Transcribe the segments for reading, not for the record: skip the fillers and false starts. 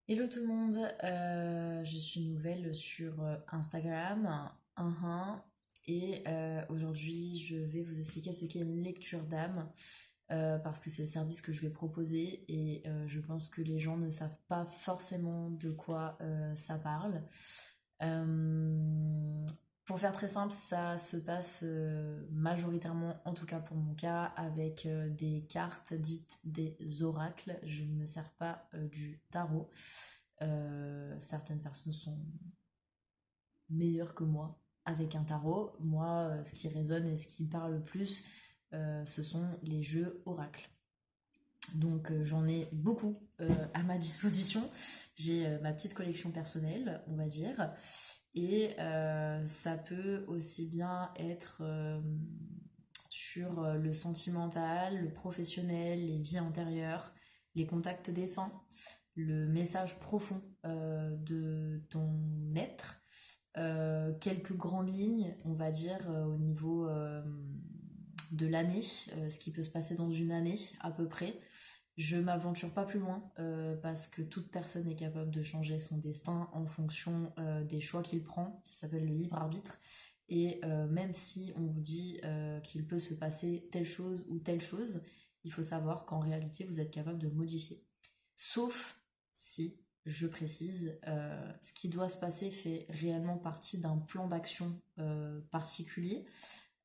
Hello tout le monde, je suis nouvelle sur Instagram, et aujourd'hui je vais vous expliquer ce qu'est une lecture d'âme, parce que c'est le service que je vais proposer et je pense que les gens ne savent pas forcément de quoi ça parle. Euh, pour faire très simple, ça se passe majoritairement, en tout cas pour mon cas, avec des cartes dites des oracles. Je ne me sers pas du tarot. Certaines personnes sont meilleures que moi avec un tarot. Moi, ce qui résonne et ce qui me parle le plus, ce sont les jeux oracles. Donc j'en ai beaucoup à ma disposition. J'ai ma petite collection personnelle, on va dire. Et ça peut aussi bien être sur le sentimental, le professionnel, les vies antérieures, les contacts défunts, le message profond de ton être, quelques grandes lignes, on va dire, au niveau de l'année, ce qui peut se passer dans une année à peu près. Je m'aventure pas plus loin parce que toute personne est capable de changer son destin en fonction des choix qu'il prend. Ça s'appelle le libre arbitre. Et même si on vous dit qu'il peut se passer telle chose ou telle chose, il faut savoir qu'en réalité vous êtes capable de modifier. Sauf si, je précise, ce qui doit se passer fait réellement partie d'un plan d'action particulier.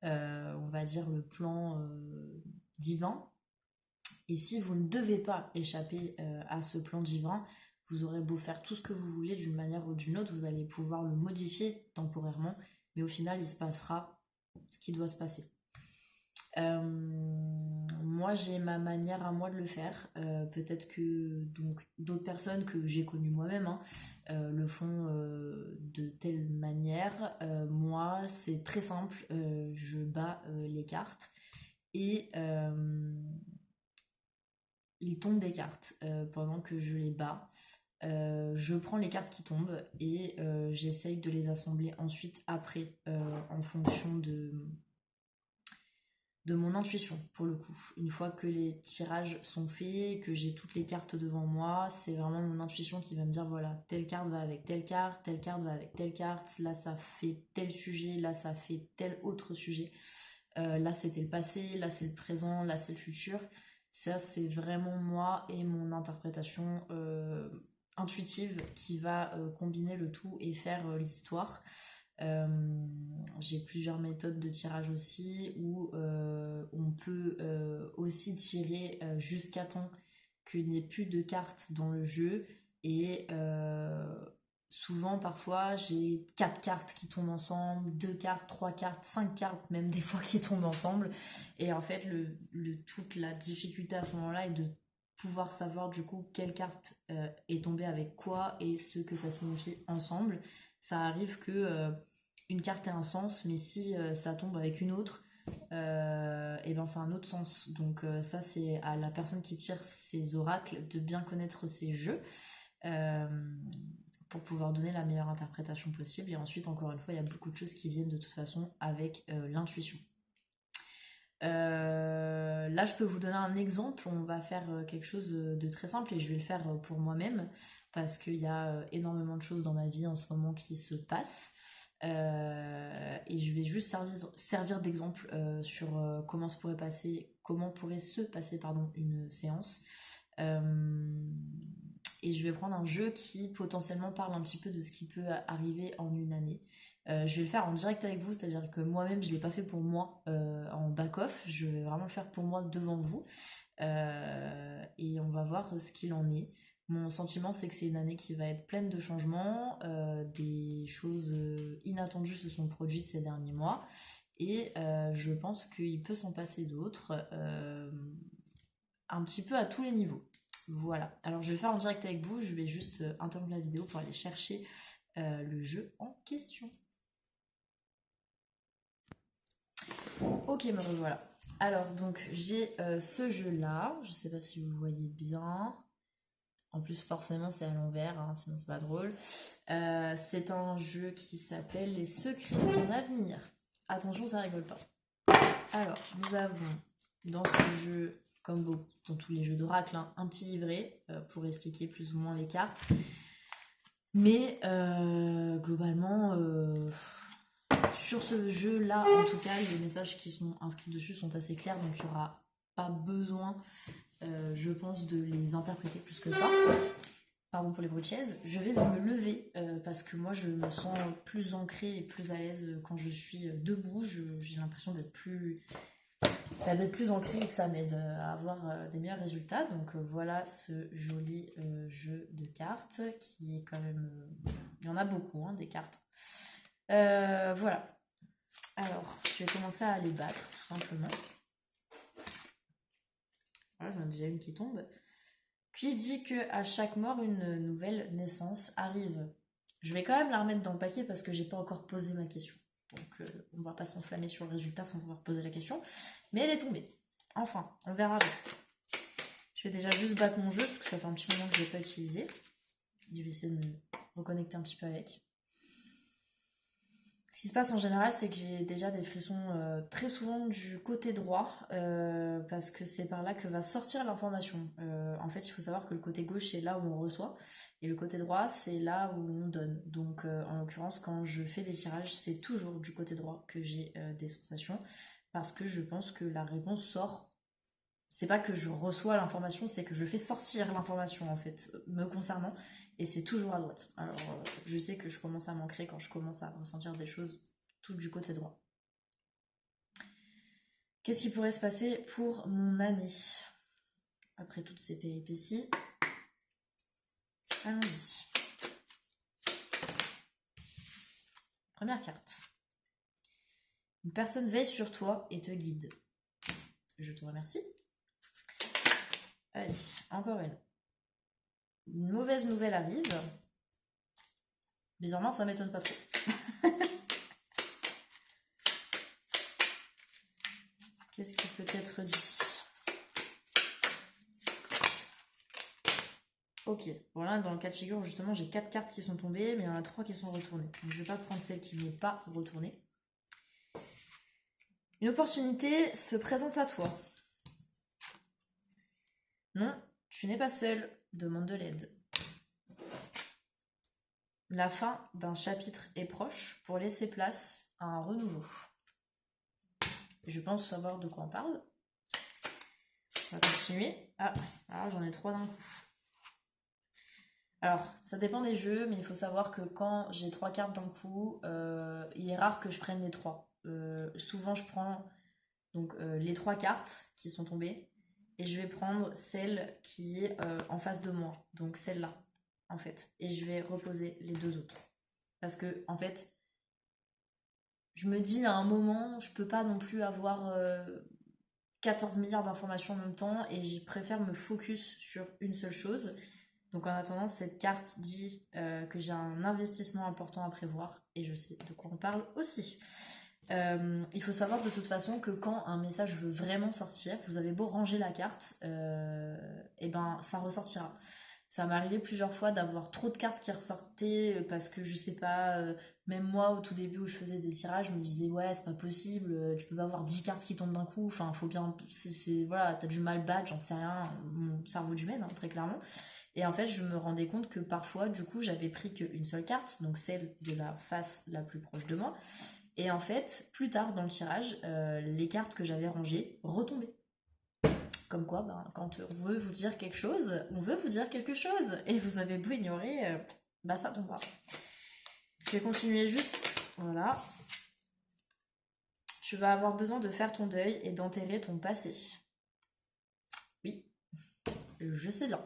On va dire le plan divin, et si vous ne devez pas échapper à ce plan divin, vous aurez beau faire tout ce que vous voulez d'une manière ou d'une autre, vous allez pouvoir le modifier temporairement, mais au final, il se passera ce qui doit se passer. Moi, j'ai ma manière à moi de le faire. Peut-être que donc d'autres personnes que j'ai connues moi-même le font de telle manière. Moi, c'est très simple. Je bats les cartes et il tombe des cartes pendant que je les bats. Je prends les cartes qui tombent et j'essaye de les assembler ensuite après en fonction de mon intuition pour le coup. Une fois que les tirages sont faits, que j'ai toutes les cartes devant moi, c'est vraiment mon intuition qui va me dire voilà, telle carte va avec telle carte va avec telle carte, là ça fait tel sujet, là ça fait tel autre sujet. Là c'était le passé, là c'est le présent, là c'est le futur. Ça c'est vraiment moi et mon interprétation intuitive qui va combiner le tout et faire l'histoire. Euh, j'ai plusieurs méthodes de tirage aussi où on peut aussi tirer jusqu'à temps qu'il n'y ait plus de cartes dans le jeu et souvent parfois j'ai quatre cartes qui tombent ensemble, deux cartes, trois cartes, cinq cartes même des fois qui tombent ensemble et en fait toute la difficulté à ce moment-là est de pouvoir savoir du coup quelle carte est tombée avec quoi et ce que ça signifie ensemble. Ça arrive que une carte ait un sens, mais si ça tombe avec une autre, et ben c'est un autre sens. Donc ça c'est à la personne qui tire ses oracles de bien connaître ses jeux euh, pour pouvoir donner la meilleure interprétation possible. Et ensuite encore une fois il y a beaucoup de choses qui viennent de toute façon avec l'intuition. Là, je peux vous donner un exemple. On va faire quelque chose de très simple et je vais le faire pour moi-même parce qu'il y a énormément de choses dans ma vie en ce moment qui se passent. Et je vais juste servir d'exemple sur comment pourrait se passer pardon, une séance. Euh, et je vais prendre un jeu qui potentiellement parle un petit peu de ce qui peut arriver en une année. Je vais le faire en direct avec vous, c'est-à-dire que moi-même je ne l'ai pas fait pour moi en back-off, je vais vraiment le faire pour moi devant vous. Et on va voir ce qu'il en est. Mon sentiment c'est que c'est une année qui va être pleine de changements, des choses inattendues se sont produites ces derniers mois et je pense qu'il peut s'en passer d'autres un petit peu à tous les niveaux. Voilà, alors je vais le faire en direct avec vous, je vais juste interrompre la vidéo pour aller chercher le jeu en question. Ok, me revoilà. Alors, donc, j'ai ce jeu-là. Je sais pas si vous voyez bien. En plus, forcément, c'est à l'envers, hein, sinon c'est pas drôle. C'est un jeu qui s'appelle Les secrets de ton avenir. Attention, ça rigole pas. Alors, nous avons dans ce jeu comme dans tous les jeux d'oracle, hein, un petit livret pour expliquer plus ou moins les cartes. Mais globalement, sur ce jeu-là, en tout cas, les messages qui sont inscrits dessus sont assez clairs, donc il n'y aura pas besoin, je pense, de les interpréter plus que ça. Pardon pour les bruits de chaise. Je vais me lever parce que moi, je me sens plus ancrée et plus à l'aise quand je suis debout. J'ai l'impression d'être plus ancrée et que ça m'aide à avoir des meilleurs résultats. Donc voilà ce joli jeu de cartes qui est quand même... il y en a beaucoup, hein, des cartes. Voilà. Alors, je vais commencer à les battre, tout simplement. Voilà, j'en ai déjà une qui tombe. Qui dit que à chaque mort, une nouvelle naissance arrive. Je vais quand même la remettre dans le paquet parce que j'ai pas encore posé ma question. Donc on va pas s'enflammer sur le résultat sans avoir posé la question. Mais elle est tombée. Enfin, on verra. Je vais déjà juste battre mon jeu parce que ça fait un petit moment que je l'ai pas utilisé. Je vais essayer de me reconnecter un petit peu avec. Ce qui se passe en général, c'est que j'ai déjà des frissons très souvent du côté droit, parce que c'est par là que va sortir l'information. En fait, il faut savoir que le côté gauche, c'est là où on reçoit, et le côté droit, c'est là où on donne. Donc, en l'occurrence, quand je fais des tirages, c'est toujours du côté droit que j'ai des sensations, parce que je pense que la réponse sort. C'est pas que je reçois l'information, c'est que je fais sortir l'information, en fait, me concernant, et c'est toujours à droite. Alors, je sais que je commence à m'ancrer quand je commence à ressentir des choses tout du côté droit. Qu'est-ce qui pourrait se passer pour mon année après toutes ces péripéties? Allons-y. Première carte. Une personne veille sur toi et te guide. Je te remercie. Allez, encore une. Une mauvaise nouvelle arrive. Bizarrement, ça m'étonne pas trop. Qu'est-ce qui peut être dit? Ok, bon là, dans le cas de figure, justement, j'ai 4 cartes qui sont tombées, mais il y en a 3 qui sont retournées. Donc je vais pas prendre celle qui n'est pas retournée. Une opportunité se présente à toi. Non, tu n'es pas seul, demande de l'aide. La fin d'un chapitre est proche pour laisser place à un renouveau. Je pense savoir de quoi on parle. On va continuer. Ah, alors j'en ai 3 d'un coup. Alors, ça dépend des jeux, mais il faut savoir que quand j'ai 3 cartes d'un coup, il est rare que je prenne les 3. Souvent, je prends donc les 3 cartes qui sont tombées et je vais prendre celle qui est en face de moi, donc celle-là, en fait. Et je vais reposer les 2 autres. Parce que, en fait, je me dis à un moment, je peux pas non plus avoir 14 milliards d'informations en même temps et j'y préfère me focus sur une seule chose. Donc en attendant, cette carte dit que j'ai un investissement important à prévoir et je sais de quoi on parle aussi. Il faut savoir de toute façon que quand un message veut vraiment sortir, vous avez beau ranger la carte, et ben ça ressortira. Ça m'est arrivé plusieurs fois d'avoir trop de cartes qui ressortaient parce que je sais pas, même moi au tout début où je faisais des tirages, je me disais ouais c'est pas possible, tu peux pas avoir 10 cartes qui tombent d'un coup, enfin faut bien, voilà, t'as du mal battre, j'en sais rien, mon cerveau du mène, hein, très clairement. Et en fait je me rendais compte que parfois du coup j'avais pris qu'une seule carte, donc celle de la face la plus proche de moi, et en fait plus tard dans le tirage, les cartes que j'avais rangées retombaient. Comme quoi, ben, quand on veut vous dire quelque chose, on veut vous dire quelque chose. Et vous avez beau ignorer, bah ça tombera. Je vais continuer juste. Voilà. Tu vas avoir besoin de faire ton deuil et d'enterrer ton passé. Oui, je sais bien.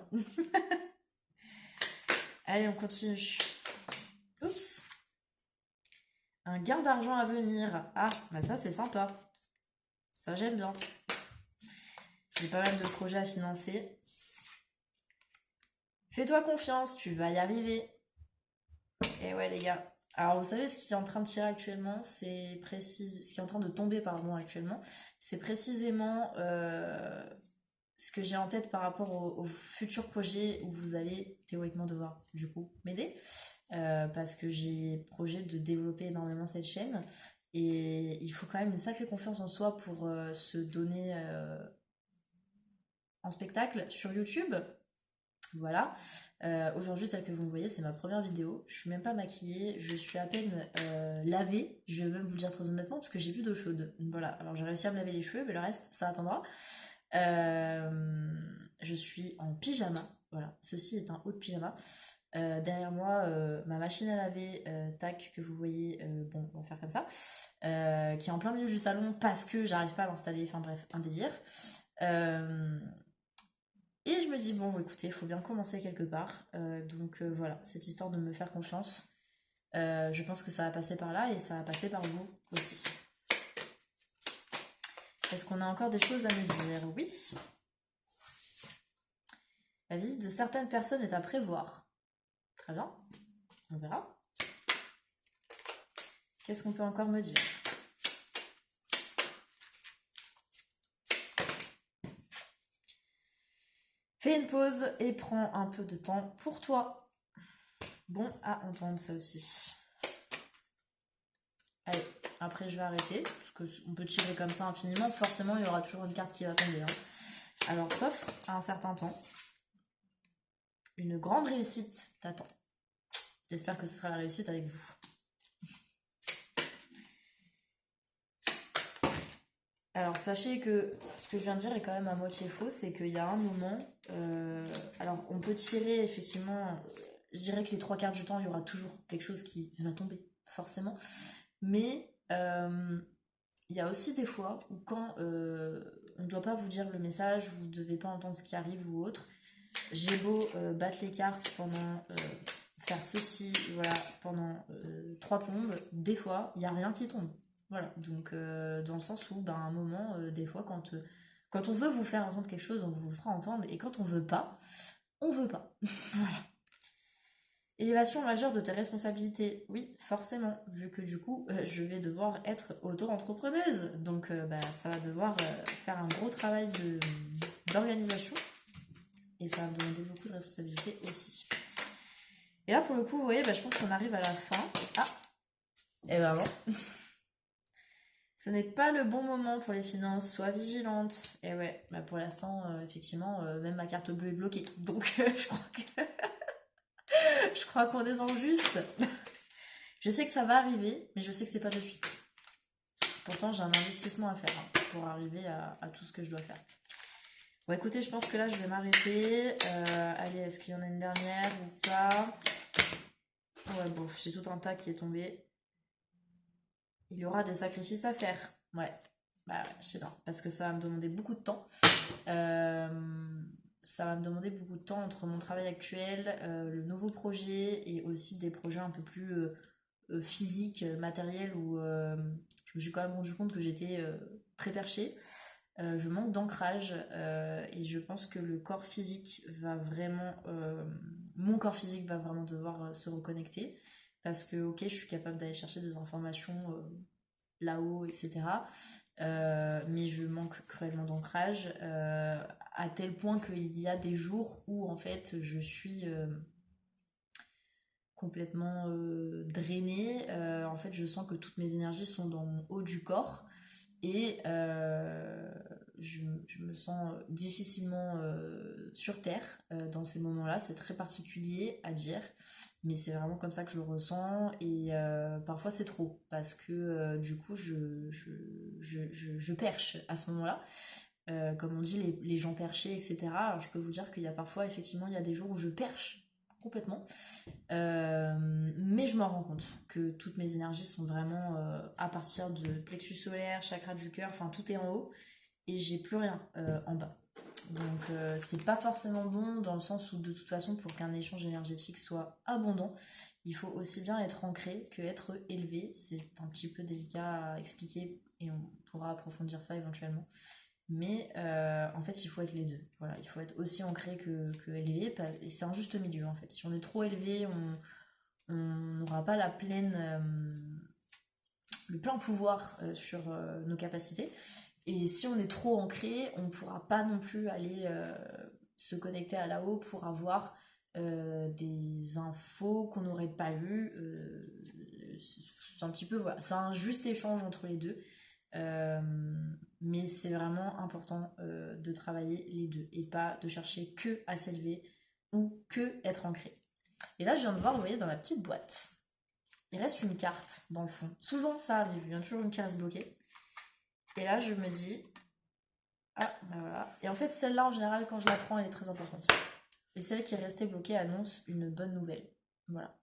Allez, on continue. Oups. Un gain d'argent à venir. Ah, bah ça c'est sympa. Ça j'aime bien. J'ai pas mal de projets à financer. Fais-toi confiance, tu vas y arriver. Et ouais les gars. Alors vous savez ce qui est en train de tirer actuellement, c'est précis, ce qui est en train de tomber pardon actuellement, c'est précisément ce que j'ai en tête par rapport au futur projet où vous allez théoriquement devoir du coup m'aider, parce que j'ai projet de développer énormément cette chaîne et il faut quand même une sacrée confiance en soi pour se donner en spectacle sur YouTube. Voilà. Aujourd'hui, tel que vous me voyez, c'est ma première vidéo. Je suis même pas maquillée, je suis à peine lavée. Je vais même vous le dire très honnêtement parce que j'ai plus d'eau chaude. Voilà. Alors j'ai réussi à me laver les cheveux, mais le reste, ça attendra. Je suis en pyjama. Voilà. Ceci est un haut de pyjama. Derrière moi, ma machine à laver, tac, que vous voyez, bon, on va faire comme ça, qui est en plein milieu du salon parce que j'arrive pas à l'installer, enfin bref, un délire. Et je me dis, bon, écoutez, il faut bien commencer quelque part. Donc voilà, cette histoire de me faire confiance, je pense que ça va passer par là et ça va passer par vous aussi. Est-ce qu'on a encore des choses à me dire? Oui. La visite de certaines personnes est à prévoir. Très bien, on verra. Qu'est-ce qu'on peut encore me dire? Fais une pause et prends un peu de temps pour toi. Bon à entendre ça aussi. Allez, après je vais arrêter, parce qu'on peut tirer comme ça infiniment. Forcément, il y aura toujours une carte qui va tomber. Hein. Alors, sauf à un certain temps, une grande réussite t'attend. J'espère que ce sera la réussite avec vous. Alors, sachez que ce que je viens de dire est quand même à moitié faux, c'est qu'il y a un moment... alors, on peut tirer, effectivement... Je dirais que les 3 quarts du temps, il y aura toujours quelque chose qui va tomber, forcément. Mais il y a aussi des fois où quand on ne doit pas vous dire le message, vous ne devez pas entendre ce qui arrive ou autre. J'ai beau battre les cartes pendant... faire ceci, voilà, pendant 3 plombes, des fois, il n'y a rien qui tombe. Voilà, donc dans le sens où, à un moment, des fois, quand on veut vous faire entendre quelque chose, on vous le fera entendre, et quand on veut pas, on veut pas. Voilà. Élévation majeure de tes responsabilités, oui, forcément, vu que du coup, je vais devoir être auto-entrepreneuse, donc ça va devoir faire un gros travail d'organisation, et ça va me demander beaucoup de responsabilités aussi. Et là, pour le coup, vous voyez, je pense qu'on arrive à la fin. Ah, et ben non. Ce n'est pas le bon moment pour les finances, sois vigilante. Et ouais, pour l'instant, effectivement, même ma carte bleue est bloquée. Donc, je crois qu'on est dans le juste. Je sais que ça va arriver, mais je sais que c'est pas de suite. Pourtant, j'ai un investissement à faire pour arriver à tout ce que je dois faire. Bon, écoutez, je pense que là, je vais m'arrêter. Allez, est-ce qu'il y en a une dernière ou pas? Ouais, bon, c'est tout un tas qui est tombé. Il y aura des sacrifices à faire. Ouais. Je sais pas. Parce que ça va me demander beaucoup de temps. Ça va me demander beaucoup de temps entre mon travail actuel, le nouveau projet et aussi des projets un peu plus physiques, matériels où je me suis quand même rendu compte que j'étais très perchée. Je manque d'ancrage et je pense que le corps physique va vraiment... mon corps physique va vraiment devoir se reconnecter parce que ok, je suis capable d'aller chercher des informations là-haut, etc. Mais je manque cruellement d'ancrage à tel point qu'il y a des jours où en fait je suis complètement drainée. En fait, je sens que toutes mes énergies sont dans mon haut du corps et je me sens difficilement sur terre dans ces moments-là. C'est très particulier à dire, mais c'est vraiment comme ça que je le ressens et parfois c'est trop parce que du coup je perche à ce moment-là. Comme on dit, les gens perchés, etc. Alors je peux vous dire qu'il y a parfois, effectivement, il y a des jours où je perche complètement. Mais je m'en rends compte que toutes mes énergies sont vraiment à partir de plexus solaire, chakra du cœur, enfin tout est en haut et j'ai plus rien en bas. Donc c'est pas forcément bon dans le sens où de toute façon pour qu'un échange énergétique soit abondant, il faut aussi bien être ancré que être élevé. C'est un petit peu délicat à expliquer et on pourra approfondir ça éventuellement. Mais en fait, il faut être les deux. Voilà, il faut être aussi ancré que élevé. Et c'est un juste milieu en fait. Si on est trop élevé, on n'aura pas le plein pouvoir sur nos capacités. Et si on est trop ancré, on ne pourra pas non plus aller se connecter à là-haut pour avoir des infos qu'on n'aurait pas eues. C'est un petit peu, voilà, c'est un juste échange entre les deux. Euh, mais c'est vraiment important de travailler les deux et pas de chercher que à s'élever ou que être ancré. Et là, je viens de voir, vous voyez, dans la petite boîte, il reste une carte dans le fond. Souvent, ça arrive, il y a toujours une qui reste bloquée. Et là, je me dis, ah, ben voilà. Et en fait, celle-là, en général, quand je la prends, elle est très importante. Et celle qui est restée bloquée annonce une bonne nouvelle. Voilà.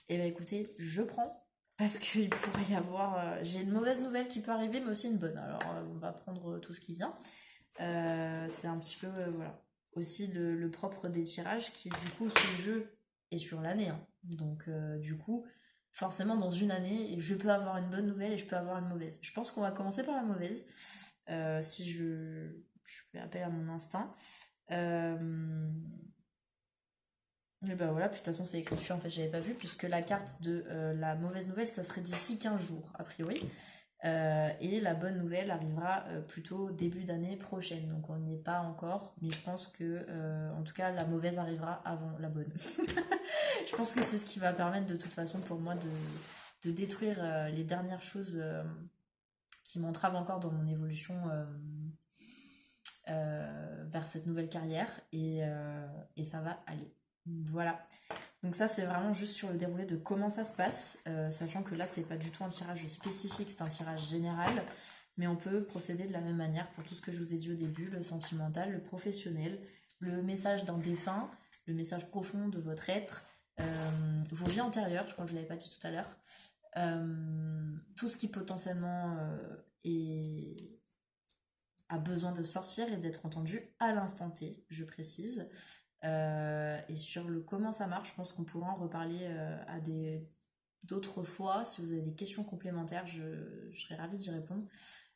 Et ben écoutez, je prends. Parce qu'il pourrait y avoir. J'ai une mauvaise nouvelle qui peut arriver, mais aussi une bonne. Alors, on va prendre tout ce qui vient. C'est un petit peu. Voilà. Aussi le propre des tirages qui, du coup, ce jeu est sur l'année. Hein. Donc, du coup, forcément, dans une année, je peux avoir une bonne nouvelle et je peux avoir une mauvaise. Je pense qu'on va commencer par la mauvaise. Si je fais appel à mon instinct. Et bah voilà, puis de toute façon c'est écrit dessus, en fait j'avais pas vu, puisque la carte de la mauvaise nouvelle ça serait d'ici 15 jours a priori. Et la bonne nouvelle arrivera plutôt début d'année prochaine, donc on n'y est pas encore, mais je pense que en tout cas la mauvaise arrivera avant la bonne. Je pense que c'est ce qui va permettre de toute façon pour moi de détruire les dernières choses qui m'entravent encore dans mon évolution vers cette nouvelle carrière, et ça va aller. Voilà. Donc ça c'est vraiment juste sur le déroulé de comment ça se passe, sachant que là c'est pas du tout un tirage spécifique, c'est un tirage général, mais on peut procéder de la même manière pour tout ce que je vous ai dit au début, le sentimental, le professionnel, le message d'un défunt, le message profond de votre être, vos vies antérieures, je crois que je l'avais pas dit tout à l'heure, tout ce qui potentiellement a besoin de sortir et d'être entendu à l'instant T, je précise. Et sur le comment ça marche, je pense qu'on pourra en reparler à d'autres fois. Si vous avez des questions complémentaires, je serais ravie d'y répondre.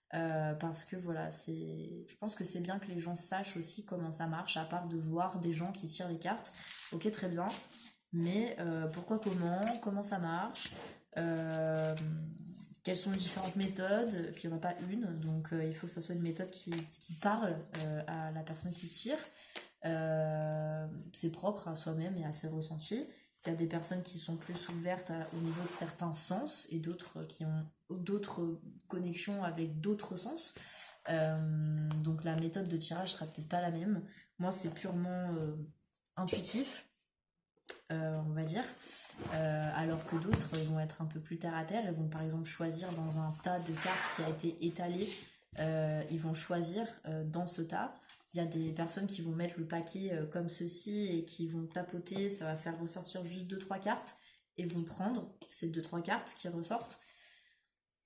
Parce que voilà, je pense que c'est bien que les gens sachent aussi comment ça marche, à part de voir des gens qui tirent les cartes. Ok, très bien. Mais pourquoi, comment ça marche, quelles sont les différentes méthodes, puis il n'y en a pas une, donc il faut que ça soit une méthode qui parle à la personne qui tire. C'est propre à soi-même et à ses ressentis. Il y a des personnes qui sont plus ouvertes au niveau de certains sens et d'autres qui ont d'autres connexions avec d'autres sens. Donc la méthode de tirage sera peut-être pas la même. Moi, c'est purement intuitif, on va dire, alors que d'autres vont être un peu plus terre à terre et vont par exemple choisir dans un tas de cartes qui a été étalé, ils vont choisir dans ce tas. Il y a des personnes qui vont mettre le paquet comme ceci et qui vont tapoter, ça va faire ressortir juste deux trois cartes et vont prendre ces deux trois cartes qui ressortent.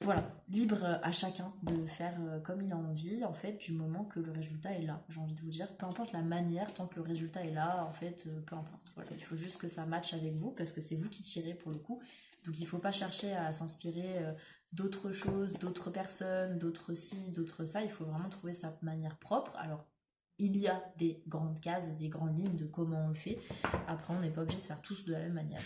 Voilà, libre à chacun de faire comme il a envie, en fait, du moment que le résultat est là. J'ai envie de vous dire, peu importe la manière, tant que le résultat est là, en fait, peu importe. Voilà, il faut juste que ça matche avec vous, parce que c'est vous qui tirez pour le coup. Donc il ne faut pas chercher à s'inspirer d'autres choses, d'autres personnes, d'autres ci, d'autres ça. Il faut vraiment trouver sa manière propre. Alors, il y a des grandes cases, des grandes lignes de comment on le fait. Après, on n'est pas obligé de faire tous de la même manière.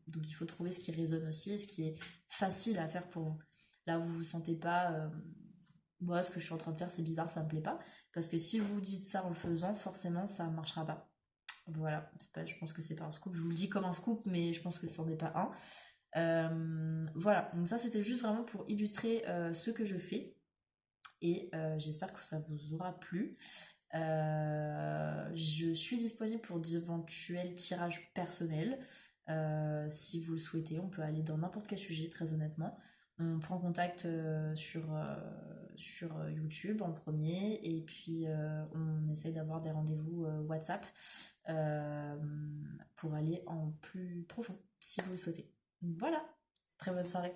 Donc il faut trouver ce qui résonne aussi, ce qui est facile à faire pour vous. Là, vous vous sentez pas, moi, ce que je suis en train de faire, c'est bizarre, ça me plaît pas. Parce que si vous dites ça en le faisant, forcément, ça ne marchera pas. Voilà, je pense que c'est pas un scoop. Je vous le dis comme un scoop, mais je pense que ça n'en est pas un. Voilà, donc ça, c'était juste vraiment pour illustrer ce que je fais. Et j'espère que ça vous aura plu. Je suis disponible pour d'éventuels tirages personnels. Si vous le souhaitez, on peut aller dans n'importe quel sujet, très honnêtement. On prend contact sur YouTube en premier, et puis on essaye d'avoir des rendez-vous WhatsApp euh, pour aller en plus profond, si vous le souhaitez. Voilà, très bonne soirée.